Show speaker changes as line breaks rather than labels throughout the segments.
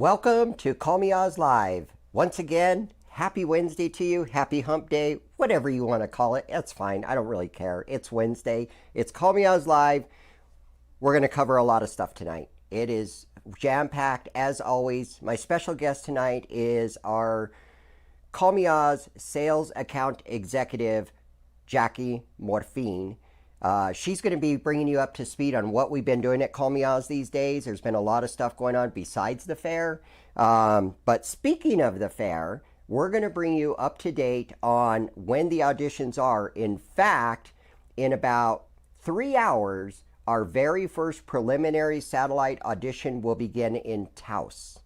Welcome to Call Me Ozz Live. Once again, happy Wednesday to you. Happy hump day, whatever you want to call it. That's fine. I don't really care. It's Wednesday. It's Call Me Ozz Live. We're going to cover a lot of stuff tonight. It is jam-packed as always. My special guest tonight is our Call Me Ozz sales account executive, Jackie Morfine. She's going to be bringing you up to speed on what we've been doing at Call Me Ozz these days. There's been a lot of stuff going on besides the fair. But speaking of the fair, we're going to bring you up to date on when the auditions are. In fact, in about 3 hours, our very first preliminary satellite audition will begin in Taos.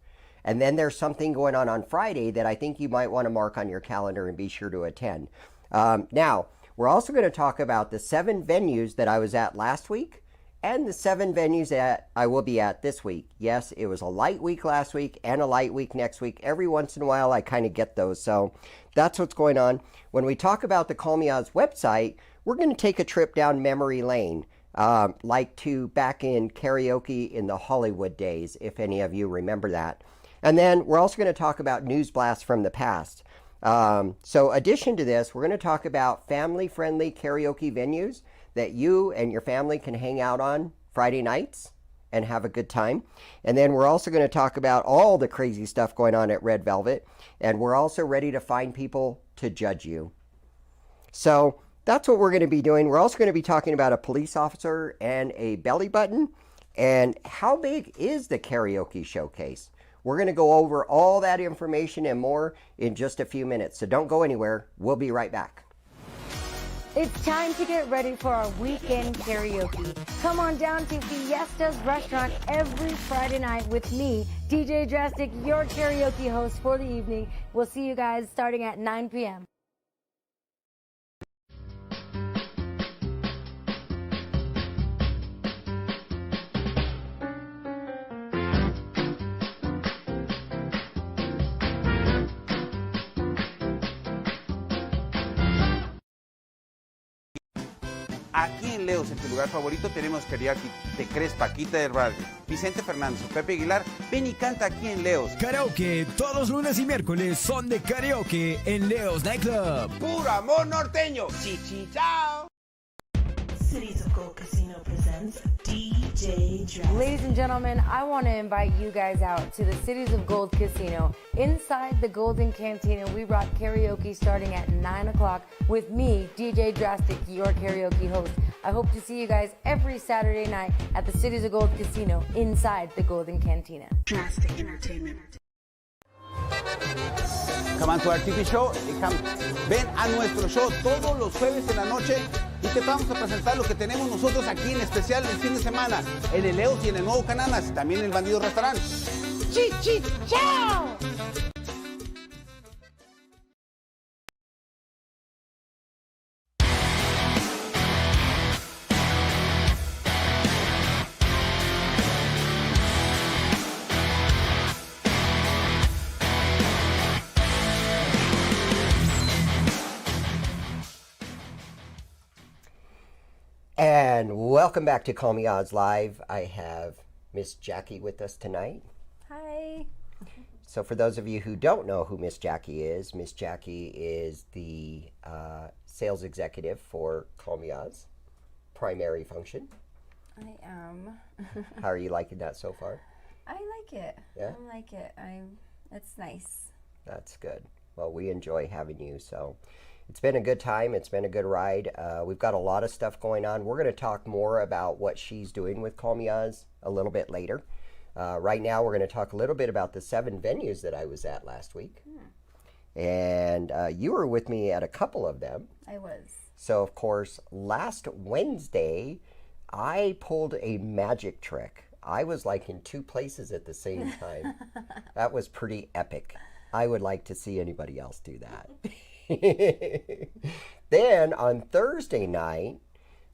And then there's something going on Friday that I think you might want to mark on your calendar and be sure to attend. Now, we're also going to talk about the 7 venues that I was at last week and the 7 venues that I will be at this week. Yes, it was a light week last week and a light week next week. Every once in a while, I kind of get those. So that's what's going on. When we talk about the Call Me Ozz website, we're going to take a trip down memory lane, like to back in karaoke in the Hollywood days, if any of you remember that. And then we're also going to talk about news blasts from the past. So addition to this, we're going to talk about family-friendly karaoke venues that you and your family can hang out on Friday nights and have a good time. And then we're also going to talk about all the crazy stuff going on at Red Velvet. And we're also ready to find people to judge you. So that's what we're going to be doing. We're also going to be talking about a police officer and a belly button. And how big is the karaoke showcase? We're going to go over all that information and more in just a few minutes. So don't go anywhere. We'll be right back.
It's time to get ready for our weekend karaoke. Come on down to Fiesta's Restaurant every Friday night with me, DJ Drastic, your karaoke host for the evening. We'll see you guys starting at 9 p.m.
Aquí en Leos, en tu lugar favorito, tenemos karaoke. ¿Te crees Paquita del Barrio? Vicente Fernández o Pepe Aguilar, ven y canta aquí en Leos.
Karaoke, todos lunes y miércoles son de karaoke en Leos Nightclub.
¡Puro amor norteño! ¡Chichi, chao!
Cities of Gold Casino presents DJ Drastic.
Ladies and gentlemen, I want to invite you guys out to the Cities of Gold Casino. Inside the Golden Cantina, we brought karaoke starting at 9 o'clock with me, DJ Drastic, your karaoke host. I hope to see you guys every Saturday night at the Cities of Gold Casino inside the Golden Cantina.
Drastic Entertainment.
Come on to our TV show. Ven a nuestro show todos los jueves en la noche y te vamos a presentar lo que tenemos nosotros aquí en especial el fin de semana en el Leos y en el nuevo Cananas, también en el Bandido Restaurant. ¡Chichi, chao!
And welcome back to Call Me Ozz Live. I have Miss Jackie with us tonight.
Hi.
So for those of you who don't know who Miss Jackie is the sales executive for Call Me Ozz primary function.
I am.
How are you liking that so far?
I like it.
Yeah?
I like it. It's nice.
That's good. Well, we enjoy having you. So it's been a good time. It's been a good ride. We've got a lot of stuff going on. We're going to talk more about what she's doing with Call Me Ozz a little bit later. Right now, we're going to talk a little bit about the 7 venues that I was at last week. And you were with me at a couple of them.
I was.
So, of course, last Wednesday, I pulled a magic trick. I was like in 2 places at the same time. That was pretty epic. I would like to see anybody else do that. Then on Thursday night,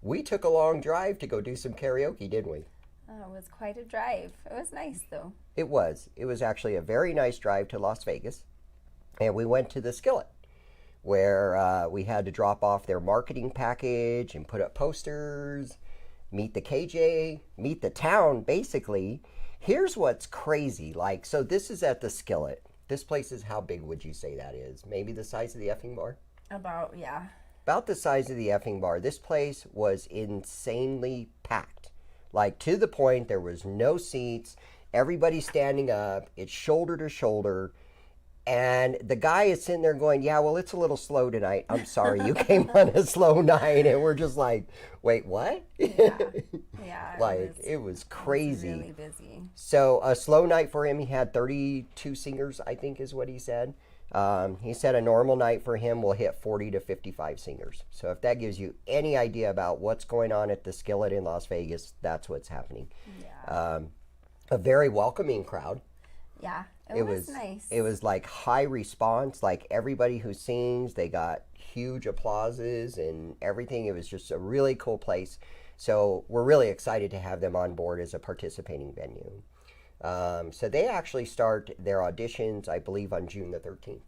we took a long drive to go do some karaoke, didn't we?
It was quite a drive. It was nice, though.
It was. It was actually a very nice drive to Las Vegas. And we went to the Skillet, where we had to drop off their marketing package and put up posters, meet the KJ, meet the town, basically. Here's what's crazy. Like, so this is at the Skillet. This place is, how big would you say that is? Maybe the size of the effing bar?
About, yeah.
About the size of the effing bar. This place was insanely packed. Like, to the point there was no seats. Everybody standing up. It's shoulder to shoulder. And the guy is sitting there going, yeah, well, it's a little slow tonight. I'm sorry, you came on a slow night. And we're just like, wait, what?
Yeah. Yeah.
Like, it was crazy.
It was really busy.
So a slow night for him, he had 32 singers, I think is what he said. He said a normal night for him will hit 40 to 55 singers. So if that gives you any idea about what's going on at the Skillet in Las Vegas, that's what's happening.
Yeah.
A very welcoming crowd.
Yeah. It was nice.
It was like high response, like everybody who sings, they got huge applauses and everything. It was just a really cool place. So we're really excited to have them on board as a participating venue. So they actually start their auditions, I believe, on June the 13th.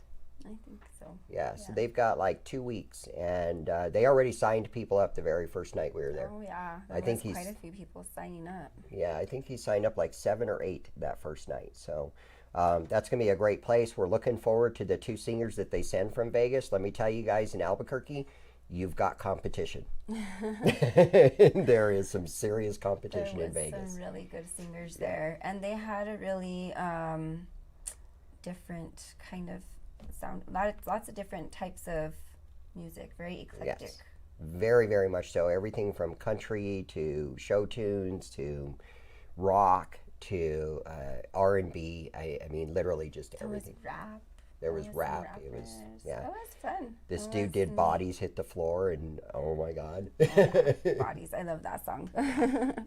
I think so.
Yeah, so they've got like 2 weeks, and they already signed people up the very first night we were there.
Oh, yeah.
I think
was quite a few people signing up.
Yeah, I think he signed up like 7 or 8 that first night. So that's going to be a great place. We're looking forward to the 2 singers that they send from Vegas. Let me tell you guys, in Albuquerque, you've got competition. There is some serious competition in Vegas.
There was some really good singers there. And they had a really different kind of sound. Lots of different types of music. Very eclectic.
Yes, very, very much so. Everything from country to show tunes to rock to R&B. I mean, literally just everything.
There was rap.
There was rap. It was, yeah.
It was fun.
This dude did Bodies Hit the Floor, and oh my God.
Bodies. I love that song.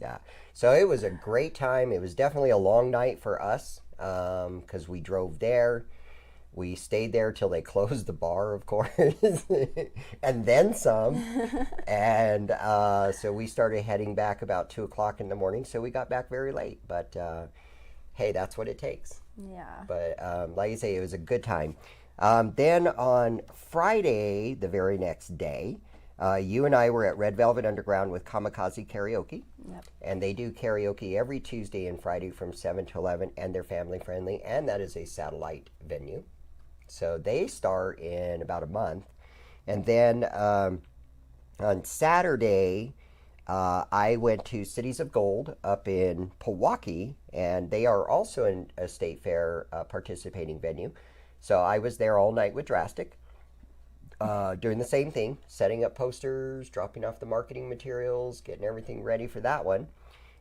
Yeah. So it was a great time. It was definitely a long night for us because we drove there. We stayed there till they closed the bar, of course, and then some. And so we started heading back about 2 o'clock in the morning. So we got back very late. But hey, that's what it takes.
Yeah.
But like I say, it was a good time. Then on Friday, the very next day, you and I were at Red Velvet Underground with Kamikaze Karaoke.
Yep.
And they do karaoke every Tuesday and Friday from 7 to 11, and they're family friendly, and that is a satellite venue. So they start in about a month. And then on Saturday, I went to Cities of Gold up in Pewaukee, and they are also in a state fair participating venue. So I was there all night with Drastic, doing the same thing, setting up posters, dropping off the marketing materials, getting everything ready for that one.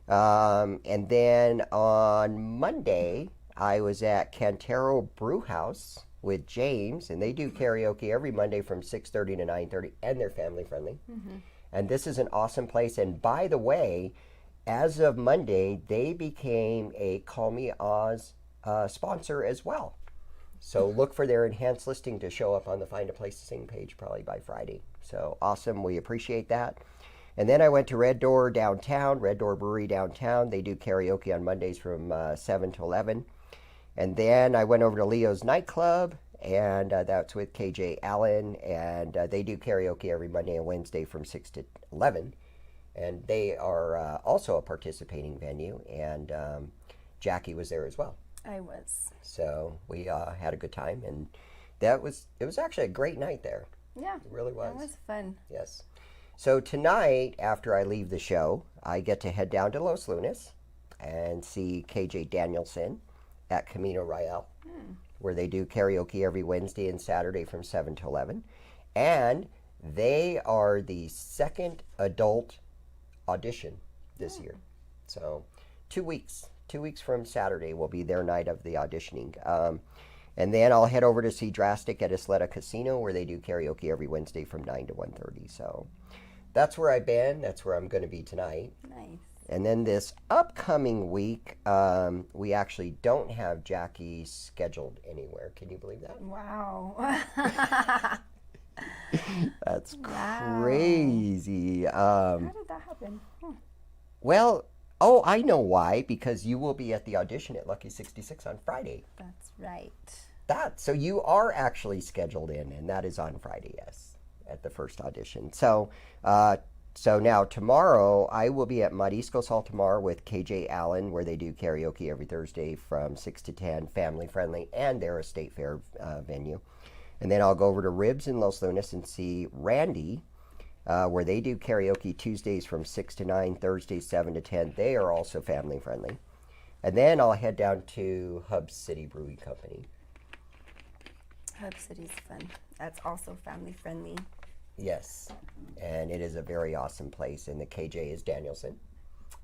And then on Monday, I was at Cantero Brew House with James, and they do karaoke every Monday from 6:30 to 9:30, and they're family friendly. Mm-hmm. And this is an awesome place. And by the way, as of Monday, they became a Call Me Oz sponsor as well. So look for their enhanced listing to show up on the Find a Place to Sing page probably by Friday. So awesome. We appreciate that. And then I went to Red Door downtown, Red Door Brewery downtown. They do karaoke on Mondays from 7 to 11. And then I went over to Leo's Nightclub, and that's with KJ Allen, and they do karaoke every Monday and Wednesday from 6 to 11. And they are also a participating venue, and Jackie was there as well.
I was.
So we had a good time, and it was actually a great night there.
Yeah.
It really was.
It was fun.
Yes. So tonight, after I leave the show, I get to head down to Los Lunas and see KJ Danielson at Camino Royale, where they do karaoke every Wednesday and Saturday from 7 to 11. And they are the second adult audition this year. So 2 weeks. 2 weeks from Saturday will be their night of the auditioning. And then I'll head over to see Drastic at Isleta Casino, where they do karaoke every Wednesday from 9 to 1:30. So that's where I've been. That's where I'm going to be tonight.
Nice.
And then this upcoming week, we actually don't have Jackie scheduled anywhere. Can you believe that?
Wow.
That's crazy.
How did that happen?
Well, I know why. Because you will be at the audition at Lucky 66 on Friday.
That's right.
So you are actually scheduled in, and that is on Friday, yes, at the first audition. So So now tomorrow, I will be at Mariscos Hall tomorrow with KJ Allen, where they do karaoke every Thursday from 6 to 10, family friendly, and they're a state fair venue. And then I'll go over to Ribs in Los Lunas and see Randy, where they do karaoke Tuesdays from 6 to 9, Thursdays 7 to 10. They are also family friendly. And then I'll head down to Hub City Brewing Company.
Hub City's fun. That's also family friendly.
Yes, and it is a very awesome place, and the KJ is Danielson.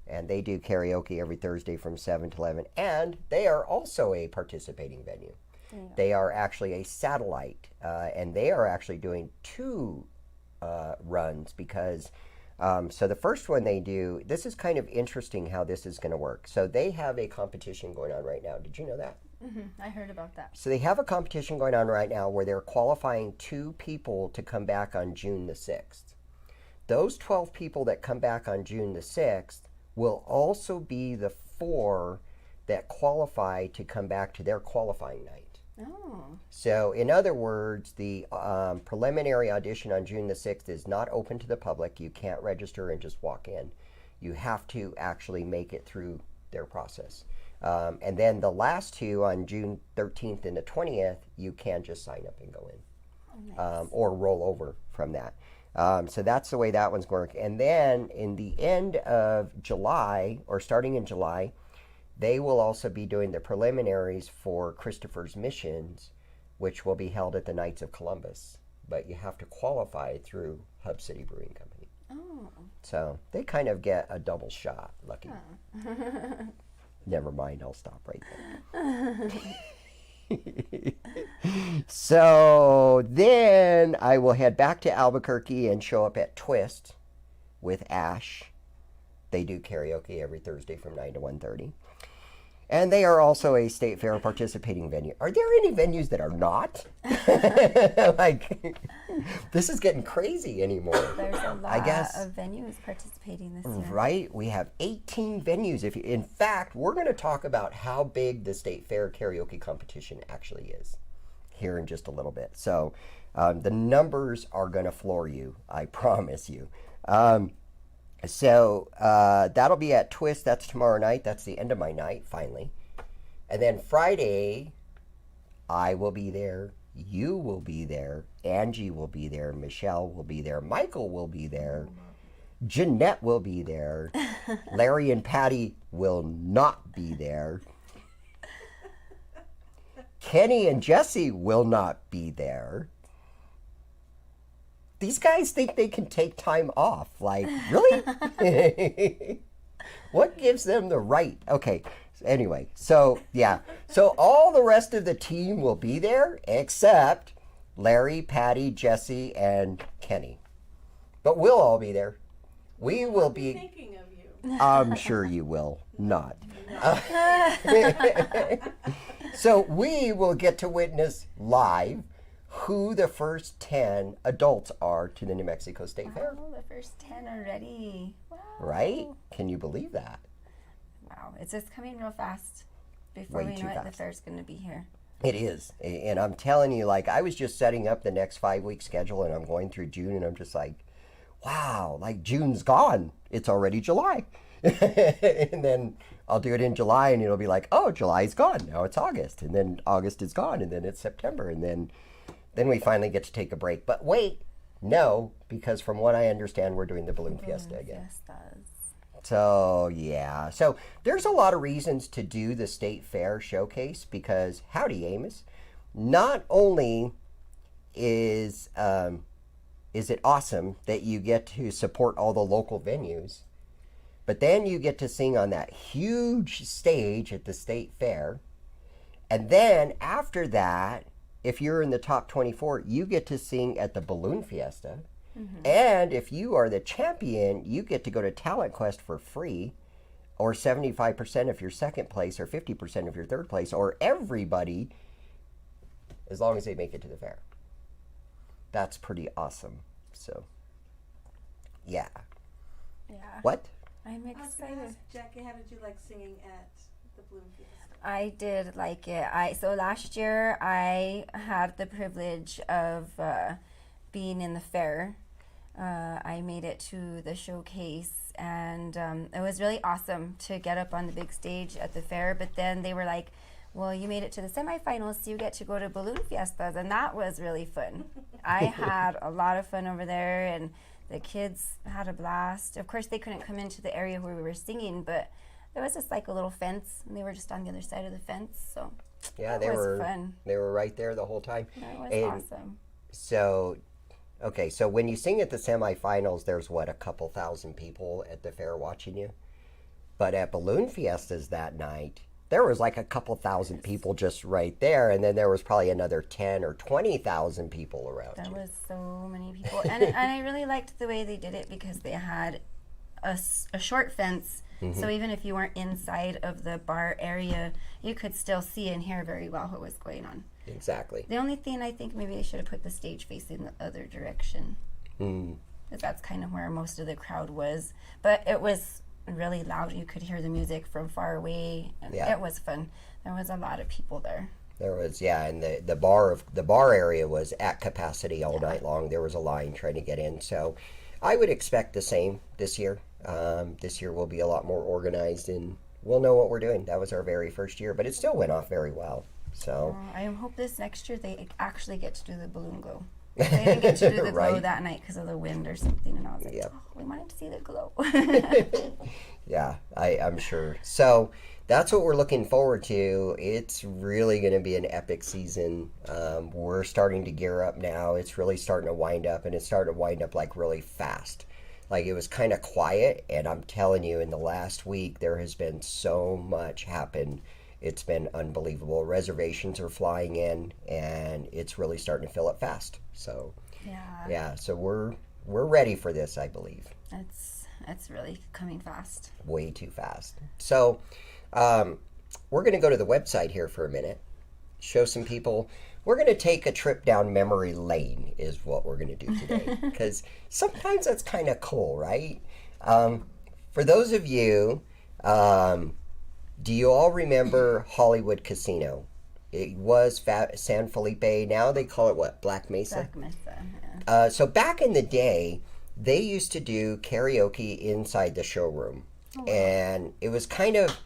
And they do karaoke every Thursday from 7 to 11, and they are also a participating venue. Yeah. They are actually a satellite, and they are actually doing 2 runs because, so the first one they do, this is kind of interesting how this is going to work. So they have a competition going on right now. Did you know that?
I heard about that.
So they have a competition going on right now where they're qualifying 2 people to come back on June the 6th. Those 12 people that come back on June the 6th will also be the 4 that qualify to come back to their qualifying night.
Oh.
So in other words, the preliminary audition on June the 6th is not open to the public. You can't register and just walk in. You have to actually make it through their process. And then the last 2 on June 13th and the 20th, you can just sign up and go in.
Oh, nice.
Or roll over from that. So that's the way that one's going to work. And then in the end of July, or starting in July, they will also be doing the preliminaries for Christopher's Missions, which will be held at the Knights of Columbus. But you have to qualify through Hub City Brewing Company.
Oh.
So they kind of get a double shot. Lucky.
Oh.
Never mind, I'll stop right there. So then I will head back to Albuquerque and show up at Twist with Ash. They do karaoke every Thursday from 9 to 1:30. And they are also a state fair participating venue. Are there any venues that are not? Like, this is getting crazy anymore.
There's a lot
I guess,
of venues participating this year.
Right? We have 18 venues. In fact, we're going to talk about how big the state fair karaoke competition actually is here in just a little bit. So the numbers are going to floor you, I promise you. So that'll be at Twist. That's tomorrow night. That's the end of my night, finally. And then Friday, I will be there. You will be there. Angie will be there. Michelle will be there. Michael will be there. Jeanette will be there. Larry and Patty will not be there. Kenny and Jesse will not be there. These guys think they can take time off. Like, really? What gives them the right? Okay, anyway, so yeah. So all the rest of the team will be there except Larry, Patty, Jesse, and Kenny. But we'll all be there. We will be
thinking of you.
I'm sure you will not. So we will get to witness live who the first 10 adults are to the New Mexico State Fair.
Oh, the first 10 already. Wow.
Right? Can you believe that?
Wow. It's just coming real fast. Before
Way
we
too
know it, the
fast.
fair's going to be here.
It is. And I'm telling you, like, I was just setting up the next 5-week schedule and I'm going through June and I'm just like, wow, like June's gone. It's already July. And then I'll do it in July and it'll be like, oh, July's gone. Now it's August. And then August is gone. And then it's September. And then we finally get to take a break. But wait, no, because from what I understand, we're doing the Balloon Fiesta again. So, yeah. So there's a lot of reasons to do the State Fair Showcase because, howdy, Amos, not only is it awesome that you get to support all the local venues, but then you get to sing on that huge stage at the State Fair. And then after that, if you're in the top 24, you get to sing at the Balloon Fiesta. Mm-hmm. And if you are the champion, you get to go to Talent Quest for free, or 75% if you're second place, or 50% if you're third place, or everybody, as long as they make it to the fair. That's pretty awesome. So, yeah.
Yeah.
What?
I'm excited.
Jackie, how did you like singing at the Balloon Fiesta?
I did like it. So last year I had the privilege of being in the fair I made it to the showcase, and it was really awesome to get up on the big stage at the fair. But then they were like, well, you made it to the semifinals, so you get to go to balloon fiestas, and that was really fun. I had a lot of fun over there, and the kids had a blast. Of course, they couldn't come into the area where we were singing, but there was just like a little fence, and they were just on the other side of the fence, so
Yeah,
it was fun.
They were right there the whole time.
That was
And
awesome.
So, okay, so when you sing at the semifinals, there's what, a couple thousand people at the fair watching you? But at Balloon Fiestas that night, there was like a couple thousand people just right there, and then there was probably another 10 or 20,000 people around
There
you.
was so many people, and I really liked the way they did it because they had a short fence, so even if you weren't inside of the bar area, you could still see and hear very well what was going on.
Exactly.
The only thing I think maybe they should have put the stage facing the other direction, because that's kind of where most of the crowd was. But it was really loud. You could hear the music from far away, and
Yeah.
it was fun. There was a lot of people there.
There was, yeah, and the bar area was at capacity all night long. There was a line trying to get in, so I would expect the same this year. This year will be a lot more organized, and we'll know what we're doing. That was our very first year, but it still went off very well. So
I hope this next year they actually get to do the balloon glow. They didn't get to do the glow
Right.
that night because of the wind or something, and I was like,
Yep.
oh, we wanted to see the glow.
yeah, I'm sure. So that's what we're looking forward to. It's really going to be an epic season. We're starting to gear up now. It's really starting to wind up, and it's starting to wind up like really fast. Like, it was kind of quiet, and I'm telling you, in the last week, there has been so much happen. It's been unbelievable. Reservations are flying in, and it's really starting to fill up fast. So, yeah, so we're ready for this, I believe.
It's really coming fast.
Way too fast. So, we're going to go to the website here for a minute, show some people. We're going to take a trip down memory lane is what we're going to do today, because sometimes that's kind of cool, right? For those of you, do you all remember Hollywood Casino? It was San Felipe. Now they call it what? Black Mesa?
Black Mesa, yeah.
So back in the day, they used to do karaoke inside the showroom, and it was kind of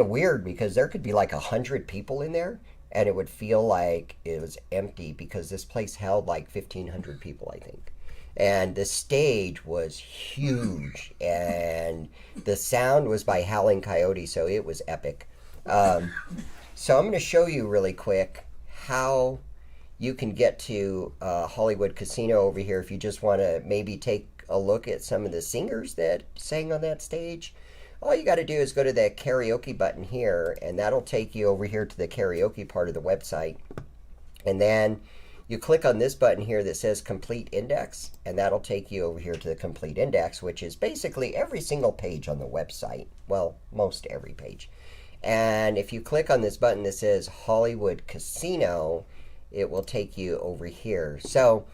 weird because there could be like 100 people in there, and it would feel like it was empty because this place held like 1,500 people, I think. And the stage was huge, and the sound was by Howling Coyote, so it was epic. So I'm going to show you really quick how you can get to Hollywood Casino over here if you just want to maybe take a look at some of the singers that sang on that stage. All you got to do is go to the karaoke button here, and that'll take you over here to the karaoke part of the website. And then you click on this button here that says Complete Index, and that'll take you over here to the Complete Index, which is basically every single page on the website. Well, most every page. And if you click on this button that says Hollywood Casino, it will take you over here. So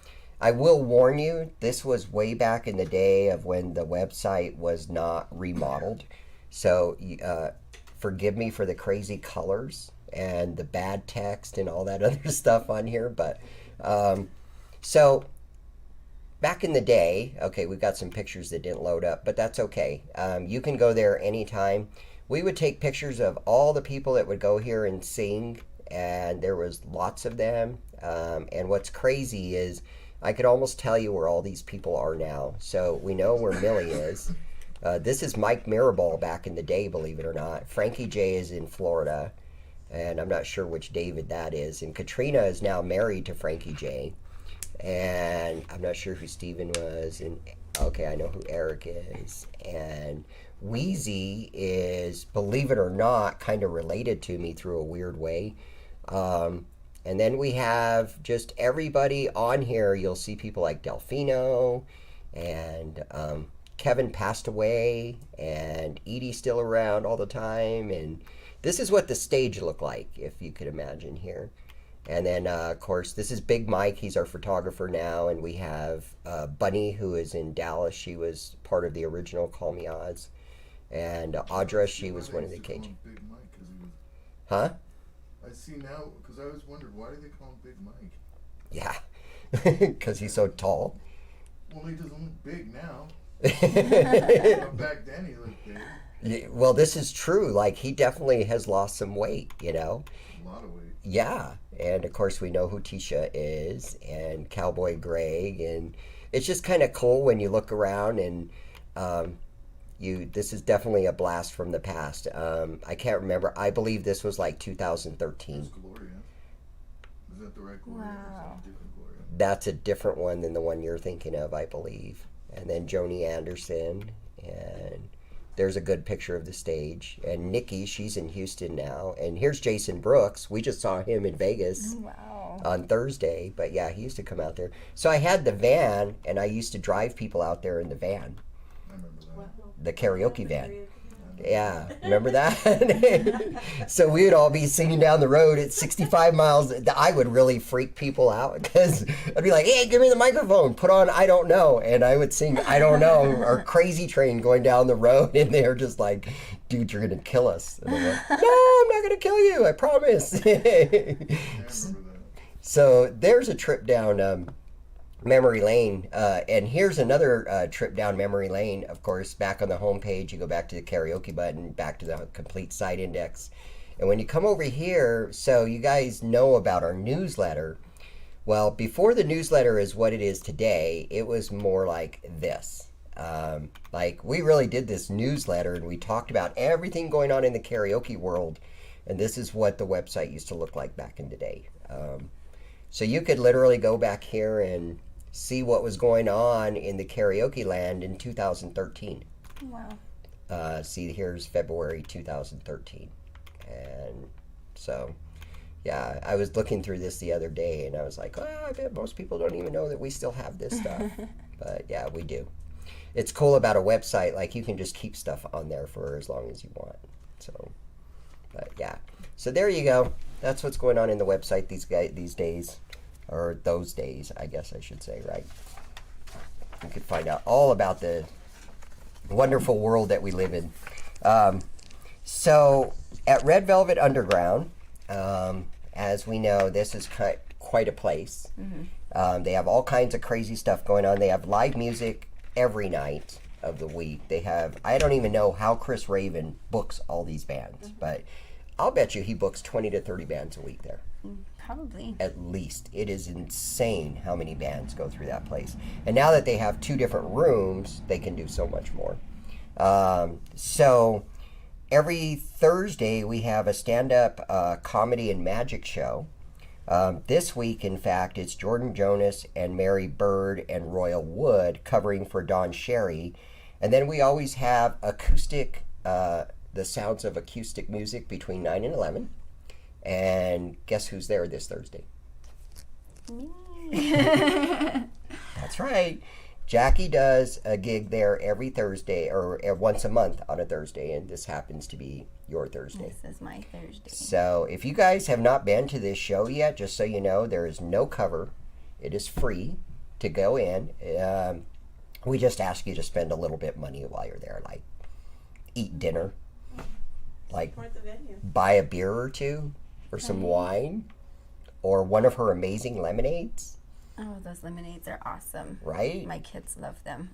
I will warn you, this was way back in the day of when the website was not remodeled. So forgive me for the crazy colors and the bad text and all that other stuff on here. But so back in the day, okay, we've got some pictures that didn't load up, but that's okay. You can go there anytime. We would take pictures of all the people that would go here and sing, and there was lots of them. And what's crazy is I could almost tell you where all these people are now. So we know where Millie is. This is Mike Mirabal back in the day, believe it or not. Frankie J is in Florida, and I'm not sure which David that is. And Katrina is now married to Frankie J. And I'm not sure who Steven was. And okay, I know who Eric is. And Wheezy is, believe it or not, kind of related to me through a weird way. And then we have just everybody on here. You'll see people like Delfino, and Kevin passed away, and Edie's still around all the time. And this is what the stage looked like, if you could imagine here. And then, of course, this is Big Mike. He's our photographer now. And we have Bunny, who is in Dallas. She was part of the original Call Me Ozz. And Audra, she was one of the Cajun.
Big Mike, 'cause he was...
Huh?
I see now, because I always wondered, why do they call him Big Mike?
Yeah, because he's so tall.
Well, he doesn't look big now. But back then he looked big.
Yeah, well, this is true. Like, he definitely has lost some weight, you know?
A lot of weight.
Yeah. And, of course, we know who Tisha is and Cowboy Greg. And it's just kind of cool when you look around and this is definitely a blast from the past. I can't remember. I believe this was like 2013.
That's Gloria. Is that the right Gloria? Or is that a different Gloria?
That's a different one than the one you're thinking of, I believe. And then Joni Anderson, and there's a good picture of the stage. And Nikki, she's in Houston now. And here's Jason Brooks. We just saw him in Vegas on Thursday. But yeah, he used to come out there. So I had the van, and I used to drive people out there in the van.
I remember that.
The karaoke van. Yeah, remember that? So we would all be singing down the road at 65 miles. I would really freak people out because I'd be like, hey, give me the microphone. Put on I Don't Know. And I would sing I Don't Know or Crazy Train going down the road. And they're just like, dude, you're going to kill us. And I'm like, no, I'm not going to kill you. I promise.
Yeah, I remember that.
So there's a trip down memory lane, and here's another trip down memory lane. Of course, back on the home page, you go back to the karaoke button, back to the complete site index, and when you come over here, so you guys know about our newsletter. Well, before the newsletter is what it is today, it was more like this. Like, we really did this newsletter, and we talked about everything going on in the karaoke world, and this is what the website used to look like back in the day. So you could literally go back here and see what was going on in the karaoke land in 2013.
Wow.
See, here's February 2013. And so, yeah, I was looking through this the other day, and I was like, oh, I bet most people don't even know that we still have this stuff. But, yeah, we do. It's cool about a website. Like, you can just keep stuff on there for as long as you want. So, but, yeah. So there you go. That's what's going on in the website these days. Or those days, I guess I should say, right? You can find out all about the wonderful world that we live in. So at Red Velvet Underground, as we know, this is quite a place. Mm-hmm. They have all kinds of crazy stuff going on. They have live music every night of the week. They have, I don't even know how Chris Raven books all these bands, but I'll bet you he books 20 to 30 bands a week there.
Probably.
At least. It is insane how many bands go through that place. And now that they have 2 different rooms, they can do so much more. So every Thursday we have a stand-up comedy and magic show. This week, in fact, it's Jordan Jonas and Mary Bird and Royal Wood covering for Don Sherry. And then we always have acoustic, the sounds of acoustic music between 9 and 11. And guess who's there this Thursday?
Me.
That's right. Jackie does a gig there every Thursday, or once a month on a Thursday, and this happens to be your Thursday.
This is my Thursday.
So if you guys have not been to this show yet, just so you know, there is no cover. It is free to go in. We just ask you to spend a little bit of money while you're there, like eat dinner, like buy a beer or two, or some wine, or one of her amazing lemonades.
Oh, those lemonades are awesome.
Right?
My kids love them.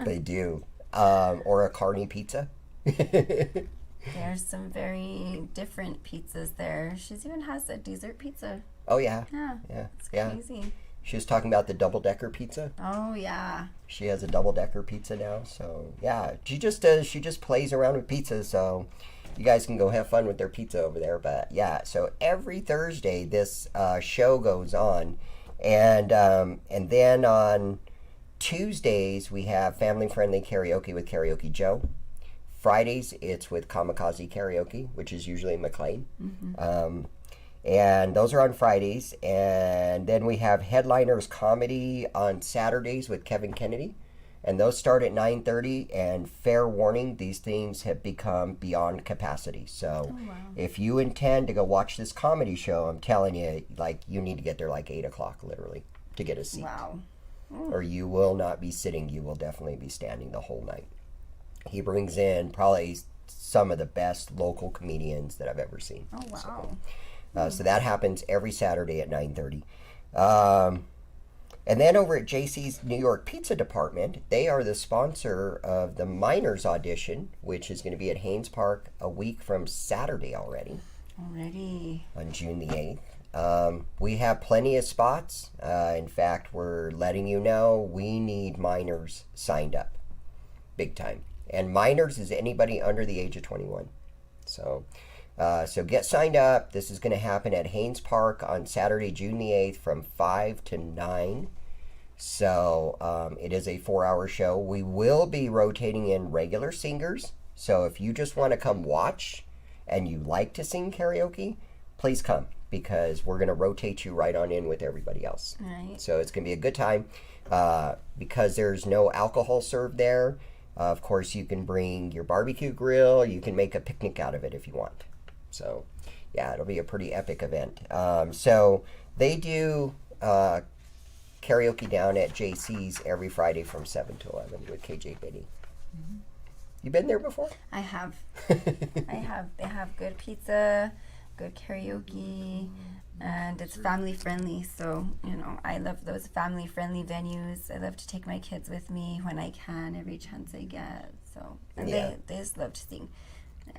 They do. Or a carne pizza.
There's some very different pizzas there. She even has a dessert pizza.
Oh, yeah.
Yeah. It's crazy.
She was talking about the double-decker pizza.
Oh, yeah.
She has a double-decker pizza now. So, yeah. She just plays around with pizza, so you guys can go have fun with their pizza over there. But, yeah, so every Thursday this show goes on. And then on Tuesdays, we have family-friendly karaoke with Karaoke Joe. Fridays, it's with Kamikaze Karaoke, which is usually McLean. Mm-hmm. And those are on Fridays. And then we have Headliners Comedy on Saturdays with Kevin Kennedy. And those start at 9:30. And fair warning, these things have become beyond capacity. So if you intend to go watch this comedy show, I'm telling you, like, you need to get there like 8 o'clock, literally, to get a seat.
Wow.
Or you will not be sitting. You will definitely be standing the whole night. He brings in probably some of the best local comedians that I've ever seen.
Oh, wow.
So that happens every Saturday at 9:30. And then over at JC's New York Pizza Department, they are the sponsor of the Miners Audition, which is going to be at Haynes Park a week from Saturday already. On June the 8th. We have plenty of spots. In fact, we're letting you know we need minors signed up. Big time. And minors is anybody under the age of 21. So get signed up. This is going to happen at Haynes Park on Saturday, June the 8th from 5 to 9. So it is a 4-hour show. We will be rotating in regular singers. So if you just want to come watch and you like to sing karaoke, please come, because we're going to rotate you right on in with everybody else.
Right.
So it's going to be a good time. Because there's no alcohol served there, of course you can bring your barbecue grill. You can make a picnic out of it if you want. So yeah, it'll be a pretty epic event. So they do karaoke down at JC's every Friday from 7 to 11 with KJ Biddy. Mm-hmm. You been there before?
I have. I have. They have good pizza, good karaoke, and it's family friendly. So, I love those family friendly venues. I love to take my kids with me when I can, every chance I get. So, and they just love to sing.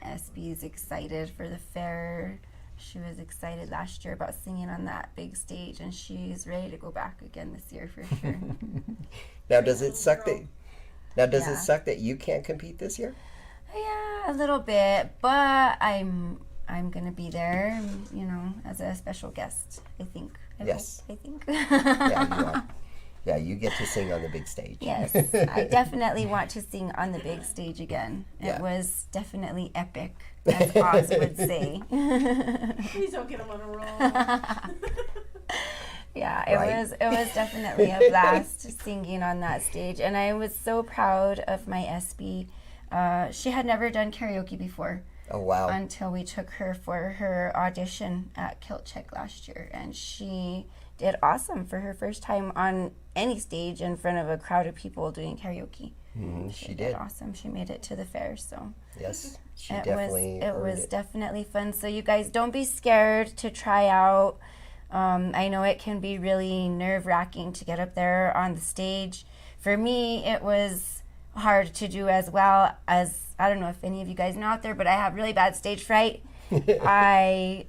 SB is excited for the fair. She was excited last year about singing on that big stage, and she's ready to go back again this year for sure.
Now, does it suck that you can't compete this year?
Yeah, a little bit, but I'm gonna be there, as a special guest. I think.
Yes.
I think.
Yeah, you are. Yeah, you get to sing on the big stage.
Yes, I definitely want to sing on the big stage again.
Yeah.
It was definitely epic, as Oz would say.
Please don't get him on a roll.
Yeah, it was definitely a blast singing on that stage, and I was so proud of my SB. She had never done karaoke before.
Oh, wow.
Until we took her for her audition at Kiltcheck last year, and she did awesome for her first time on any stage in front of a crowd of people doing karaoke.
She did
awesome. She made it to the fair, so
yes, she
it
definitely
was definitely fun. So you guys, don't be scared to try out. I know it can be really nerve-wracking to get up there on the stage. For me, it was hard to do as well. As I don't know if any of you guys know out there, but I have really bad stage fright. I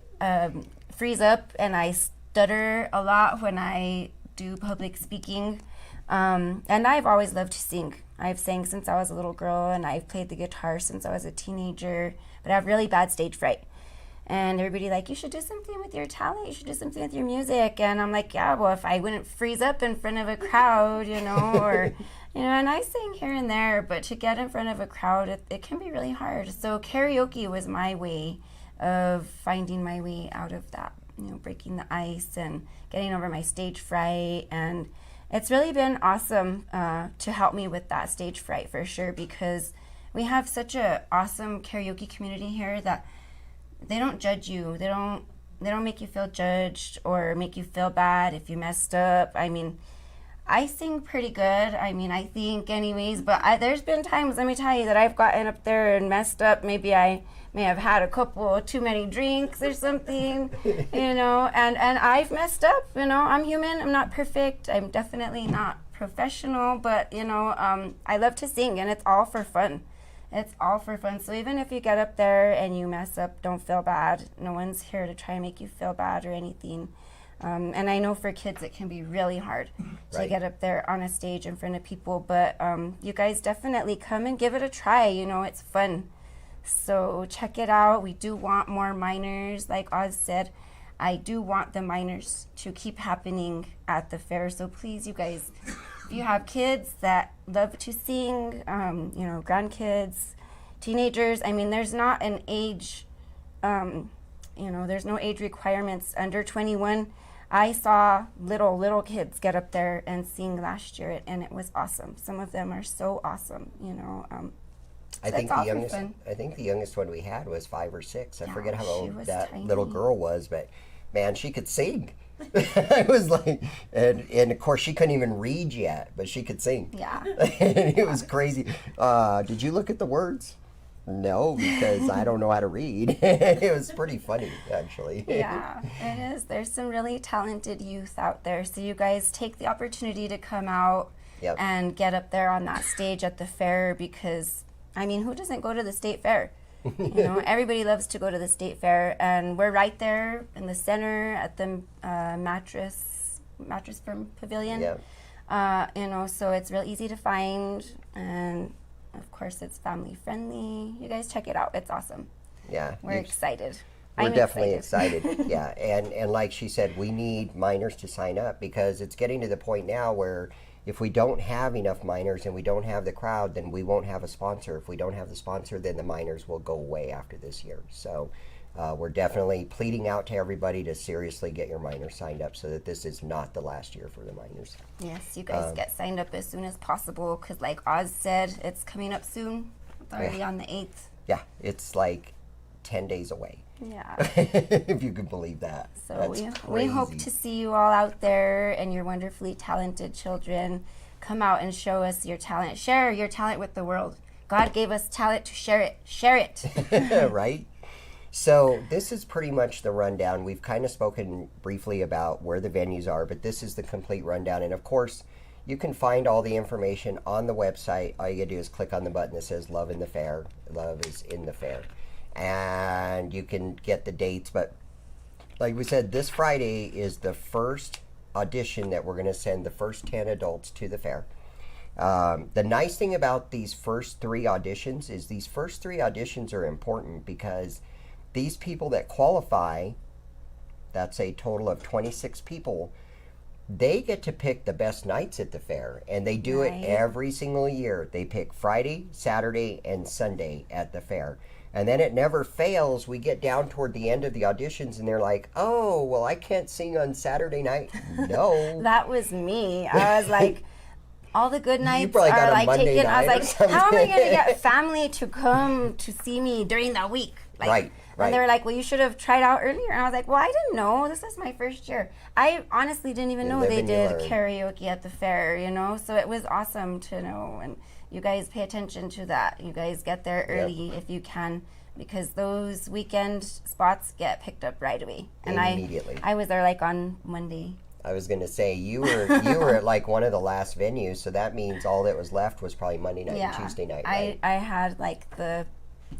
freeze up and I stutter a lot when I do public speaking. And I've always loved to sing. I've sang since I was a little girl, and I've played the guitar since I was a teenager, but I have really bad stage fright. And everybody you should do something with your talent, you should do something with your music. And I'm like, yeah, well, if I wouldn't freeze up in front of a crowd, or, and I sing here and there, but to get in front of a crowd, it can be really hard. So karaoke was my way of finding my way out of that, breaking the ice and getting over my stage fright. And it's really been awesome to help me with that stage fright for sure, because we have such a awesome karaoke community here that they don't judge you. They don't make you feel judged or make you feel bad if you messed up. I mean, I sing pretty good. I think anyways, but there's been times, let me tell you, that I've gotten up there and messed up. Maybe I may have had a couple too many drinks or something, and I've messed up, I'm human, I'm not perfect, I'm definitely not professional, but, I love to sing, and it's all for fun. It's all for fun. So even if you get up there and you mess up, don't feel bad. No one's here to try and make you feel bad or anything. And I know for kids it can be really hard to get up there on a stage in front of people, but you guys definitely come and give it a try. It's fun. So check it out. We do want more minors. Like Oz said, I do want the minors to keep happening at the fair. So please, you guys, if you have kids that love to sing, grandkids, teenagers, there's not an age, there's no age requirements under 21. I saw little kids get up there and sing last year, and it was awesome. Some of them are so awesome,
I think the youngest one we had was 5 or 6. I forget how old that little girl was, but man, she could sing. I was like, and of course she couldn't even read yet, but she could sing.
Yeah.
And it was crazy. Did you look at the words? No, because I don't know how to read. It was pretty funny, actually.
Yeah, it is. There's some really talented youth out there. So you guys take the opportunity to come out
Yep.
and get up there on that stage at the fair because, I mean, who doesn't go to the state fair? You know, everybody loves to go to the state fair, and we're right there in the center at the mattress firm pavilion.
Yep.
You know, so it's real easy to find, and of course it's family friendly. You guys check it out. It's awesome.
Yeah.
We're excited.
We're
I'm
definitely excited. Yeah, and like she said, we need miners to sign up because it's getting to the point now where if we don't have enough miners and we don't have the crowd, then we won't have a sponsor. If we don't have the sponsor, then the miners will go away after this year. So we're definitely pleading out to everybody to seriously get your miners signed up so that this is not the last year for the miners.
Yes, you guys get signed up as soon as possible because like Oz said, it's coming up soon. It's already on the 8th.
Yeah, it's like 10 days away.
Yeah.
If you can believe that.
So
That's
we hope
crazy.
to see you all out there and your wonderfully talented children. Come out and show us your talent. Share your talent with the world. God gave us talent to share it. Share it.
Right? So this is pretty much the rundown. We've kind of spoken briefly about where the venues are, but this is the complete rundown. And of course, you can find all the information on the website. All you gotta do is click on the button that says Love in the Fair. Love is in the fair. And you can get the dates. But like we said, this Friday is the first audition that we're gonna send the first 10 adults to the fair. The nice thing about these first 3 auditions is these first 3 auditions are important because these people that qualify, that's a total of 26 people, they get to pick the best nights at the fair. And they do it every single year. They pick Friday, Saturday, and Sunday at the fair. And then it never fails. We get down toward the end of the auditions and they're like, oh, well, I can't sing on Saturday night. No.
That was me. I was like, all the good nights
probably got
are
a
like
Monday
taken. I was
night or
like, how am I
something.
going to get family to come to see me during the week? Like,
Right.
And they were like, well, you should have tried out earlier. And I was like, well, I didn't know. This is my first year. I honestly didn't even know
live
they
and you
did
learn.
karaoke at the fair, you know? So it was awesome to know. And you guys pay attention to that. You guys get there early if you can, because those weekend spots get picked up right away. And
Immediately.
I was there like on Monday.
I was going to say, you were at like one of the last venues, so that means all that was left was probably Monday night and Tuesday night, right?
I had like the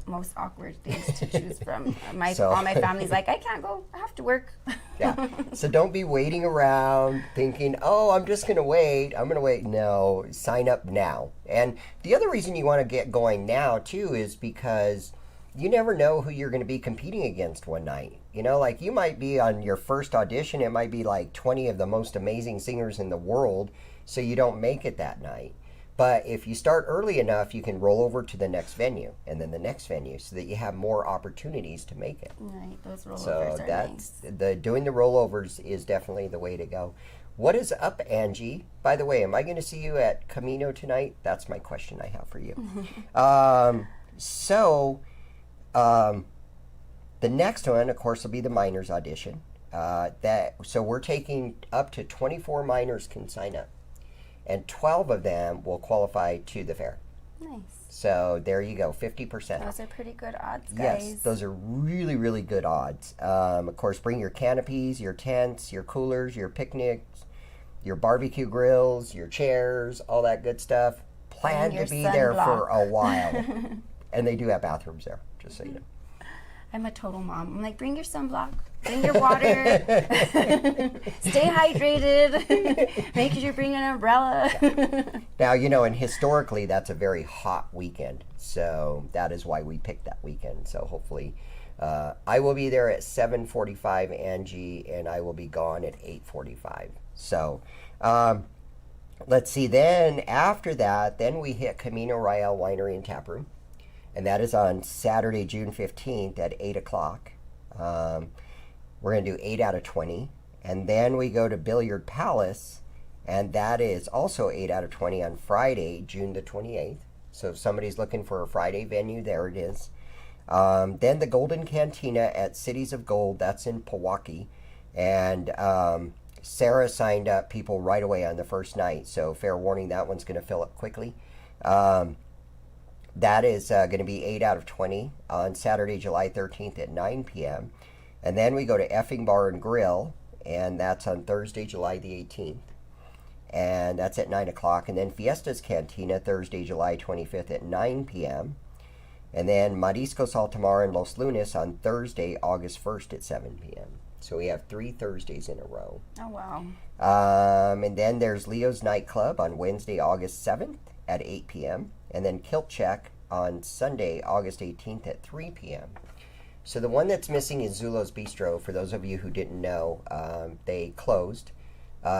most awkward things to choose from.
So-
All my family's like, I can't go. I have to work.
Yeah. So don't be waiting around thinking, oh, I'm just going to wait. I'm going to wait. No, sign up now. And the other reason you want to get going now, too, is because you never know who you're going to be competing against one night. You know, like you might be on your first audition. It might be like 20 of the most amazing singers in the world, so you don't make it that night. But if you start early enough, you can roll over to the next venue and then the next venue so that you have more opportunities to make it.
Right, those rollovers
So
are
that's
nice.
doing the rollovers is definitely the way to go. What is up, Angie? By the way, am I going to see you at Camino tonight? That's my question I have for you. The next one, of course, will be the miners audition. So we're taking up to 24 miners can sign up, and 12 of them will qualify to the fair.
Nice.
So there you go, 50%.
Those are pretty good odds, guys.
Yes, those are really, really good odds. Of course, bring your canopies, your tents, your coolers, your picnics, your barbecue grills, your chairs, all that good stuff. Plan
Bring your
to be there for
sunblock.
a while. And they do have bathrooms there, just so you know.
I'm a total mom. I'm like, bring your sunblock, bring your water, stay hydrated, make sure you bring an umbrella.
Now, you know, and historically, that's a very hot weekend. So that is why we picked that weekend. So hopefully, I will be there at 7:45, Angie, and I will be gone at 8:45. So let's see. Then after that, then we hit Camino Royale Winery and Taproom. And that is on Saturday, June 15th at 8 o'clock. We're going to do 8 out of 20. And then we go to Billiard Palace, and that is also 8 out of 20 on Friday, June the 28th. So if somebody's looking for a Friday venue, there it is. Then the Golden Cantina at Cities of Gold, that's in Pewaukee. And Sarah signed up people right away on the first night. So fair warning, that one's going to fill up quickly. That is going to be 8 out of 20 on Saturday, July 13th at 9 p.m. And then we go to Effing Bar and Grill, and that's on Thursday, July the 18th. And that's at 9 o'clock. And then Fiesta's Cantina, Thursday, July 25th at 9 p.m. And then Mariscos Altamar and Los Lunes on Thursday, August 1st at 7 p.m. So we have 3 Thursdays in a row.
Oh, wow.
And then there's Leo's Nightclub on Wednesday, August 7th at 8 p.m. And then Kilt Check on Sunday, August 18th at 3 p.m. So the one that's missing is Zulo's Bistro. For those of you who didn't know, they closed.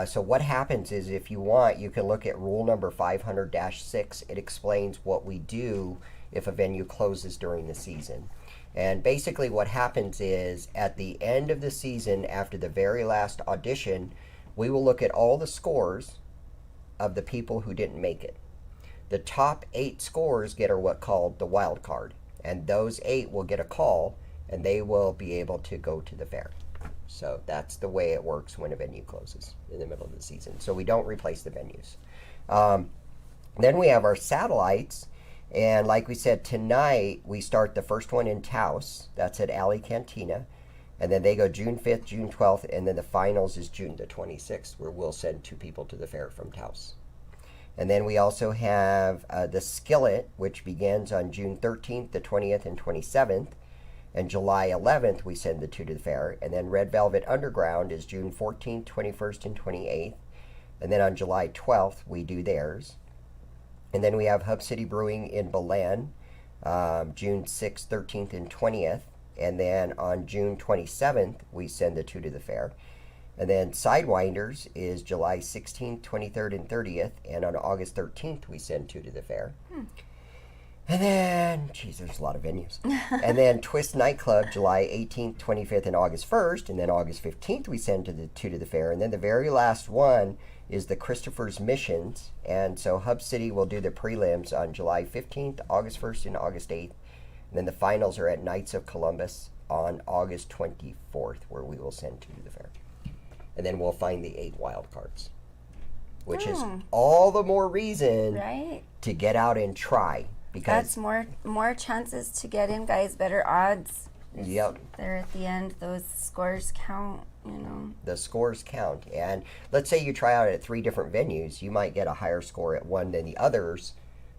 So what happens is, if you want, you can look at rule number 500-6. It explains what we do if a venue closes during the season. And basically what happens is, at the end of the season, after the very last audition, we will look at all the scores of the people who didn't make it. The top 8 scores get what called the wild card. And those 8 will get a call, and they will be able to go to the fair. So that's the way it works when a venue closes in the middle of the season. So we don't replace the venues. Then we have our satellites. And like we said, tonight we start the first one in Taos. That's at Alley Cantina. And then they go June 5th, June 12th, and then the finals is June the 26th, where we'll send 2 people to the fair from Taos. And then we also have the Skillet, which begins on June 13th, the 20th, and 27th. And July 11th, we send the 2 to the fair. And then Red Velvet Underground is June 14th, 21st, and 28th. And then on July 12th, we do theirs. And then we have Hub City Brewing in Belen, June 6th, 13th, and 20th. And then on June 27th, we send the 2 to the fair. And then Sidewinders is July 16th, 23rd, and 30th. And on August 13th, we send 2 to the fair. And then, geez, there's a lot of venues. And then Twist Nightclub, July 18th, 25th, and August 1st. And then August 15th, we send to the 2 to the fair. And then the very last one is the Christopher's Missions. And so Hub City will do the prelims on July 15th, August 1st, and August 8th. And then the finals are at Knights of Columbus on August 24th, where we will send 2 to the fair. And then we'll find the 8 wild cards, which is all the more reason to get out and try. Because
that's more chances to get in, guys. Better odds.
Yep.
There at the end, those scores count, you know.
The scores count. And let's say you try out at 3 different venues, you might get a higher score at one than the others.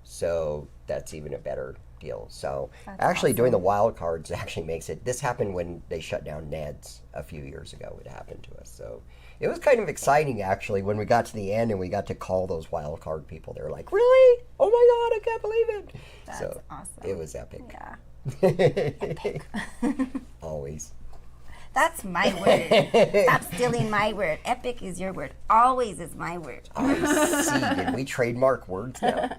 So that's even a better deal. So that's actually awesome. Doing the wild cards actually makes it. This happened when they shut down Ned's a few years ago. It happened to us. So it was kind of exciting, actually, when we got to the end and we got to call those wild card people. They were like, really? Oh my God, I can't believe it.
That's
so
awesome.
It was epic.
Yeah.
Epic. Always.
That's my word. Stop stealing my word. Epic is your word. Always is my word.
I see. Did we trademark words now?